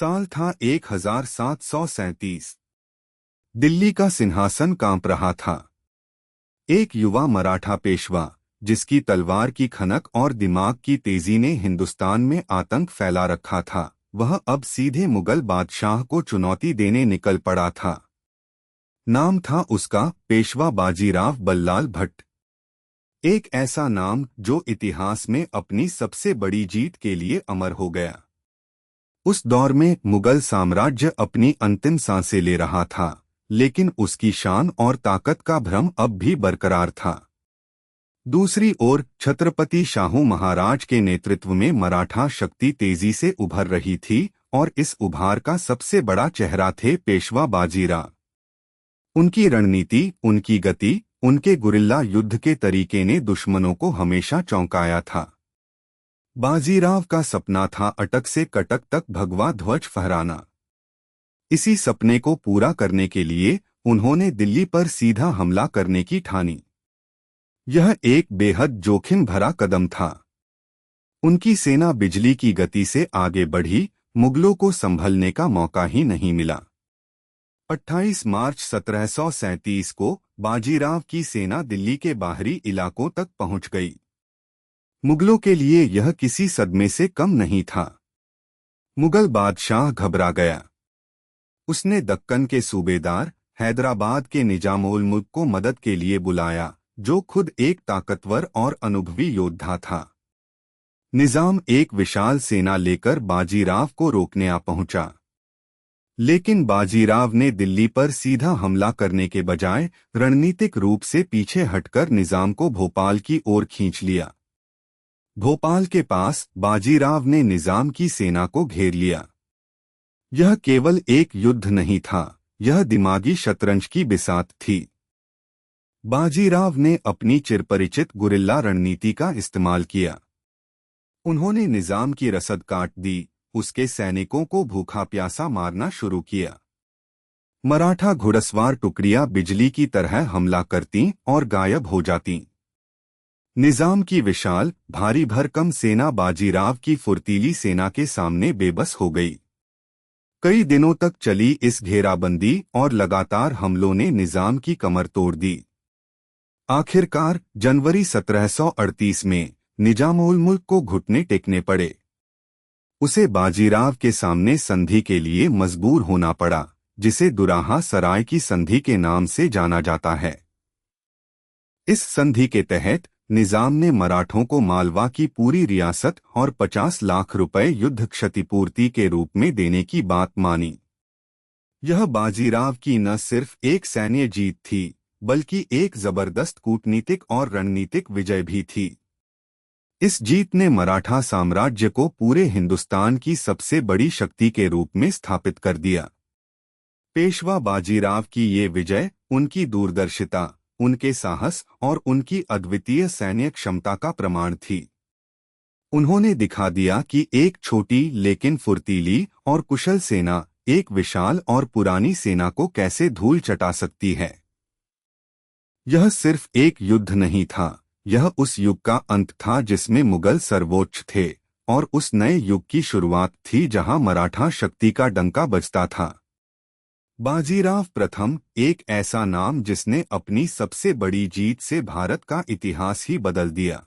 साल था 1737। दिल्ली का सिंहासन कांप रहा था। एक युवा मराठा पेशवा, जिसकी तलवार की खनक और दिमाग की तेजी ने हिंदुस्तान में आतंक फैला रखा था, वह अब सीधे मुगल बादशाह को चुनौती देने निकल पड़ा था। नाम था उसका पेशवा बाजीराव बल्लाल भट्ट। एक ऐसा नाम जो इतिहास में अपनी सबसे बड़ी जीत के लिए अमर हो गया। उस दौर में मुगल साम्राज्य अपनी अंतिम सांसें ले रहा था, लेकिन उसकी शान और ताकत का भ्रम अब भी बरकरार था। दूसरी ओर छत्रपति शाहू महाराज के नेतृत्व में मराठा शक्ति तेजी से उभर रही थी, और इस उभार का सबसे बड़ा चेहरा थे पेशवा बाजीराव। उनकी रणनीति, उनकी गति, उनके गुरिल्ला युद्ध के तरीके ने दुश्मनों को हमेशा चौंकाया था। बाजीराव का सपना था अटक से कटक तक भगवा ध्वज फहराना। इसी सपने को पूरा करने के लिए उन्होंने दिल्ली पर सीधा हमला करने की ठानी। यह एक बेहद जोखिम भरा कदम था। उनकी सेना बिजली की गति से आगे बढ़ी, मुगलों को संभलने का मौका ही नहीं मिला। 28 मार्च 1737 को बाजीराव की सेना दिल्ली के बाहरी इलाकों तक पहुंच गई। मुगलों के लिए यह किसी सदमे से कम नहीं था। मुगल बादशाह घबरा गया। उसने दक्कन के सूबेदार हैदराबाद के निजामुल मुल्क को मदद के लिए बुलाया, जो खुद एक ताकतवर और अनुभवी योद्धा था। निजाम एक विशाल सेना लेकर बाजीराव को रोकने आ पहुंचा, लेकिन बाजीराव ने दिल्ली पर सीधा हमला करने के बजाय रणनीतिक रूप से पीछे हटकर निजाम को भोपाल की ओर खींच लिया। भोपाल के पास बाजीराव ने निजाम की सेना को घेर लिया। यह केवल एक युद्ध नहीं था, यह दिमागी शतरंज की बिसात थी। बाजीराव ने अपनी चिरपरिचित गुरिल्ला रणनीति का इस्तेमाल किया। उन्होंने निजाम की रसद काट दी, उसके सैनिकों को भूखा प्यासा मारना शुरू किया। मराठा घुड़सवार टुकड़ियां बिजली की तरह हमला करतीं और गायब हो जातीं। निजाम की विशाल भारी भरकम सेना बाजीराव की फुर्तीली सेना के सामने बेबस हो गई। कई दिनों तक चली इस घेराबंदी और लगातार हमलों ने निजाम की कमर तोड़ दी। आखिरकार जनवरी 1738 में निजामुल मुल्क को घुटने टेकने पड़े। उसे बाजीराव के सामने संधि के लिए मजबूर होना पड़ा, जिसे दुराहा सराय की संधि के नाम से जाना जाता है। इस संधि के तहत निजाम ने मराठों को मालवा की पूरी रियासत और 50 लाख रुपए युद्ध क्षतिपूर्ति के रूप में देने की बात मानी। यह बाजीराव की न सिर्फ एक सैन्य जीत थी, बल्कि एक जबरदस्त कूटनीतिक और रणनीतिक विजय भी थी। इस जीत ने मराठा साम्राज्य को पूरे हिंदुस्तान की सबसे बड़ी शक्ति के रूप में स्थापित कर दिया। पेशवा बाजीराव की ये विजय उनकी दूरदर्शिता, उनके साहस और उनकी अद्वितीय सैन्य क्षमता का प्रमाण थी। उन्होंने दिखा दिया कि एक छोटी लेकिन फुर्तीली और कुशल सेना एक विशाल और पुरानी सेना को कैसे धूल चटा सकती है। यह सिर्फ एक युद्ध नहीं था, यह उस युग का अंत था जिसमें मुगल सर्वोच्च थे, और उस नए युग की शुरुआत थी जहां मराठा शक्ति का डंका बजता था। बाजीराव प्रथम एक ऐसा नाम जिसने अपनी सबसे बड़ी जीत से भारत का इतिहास ही बदल दिया।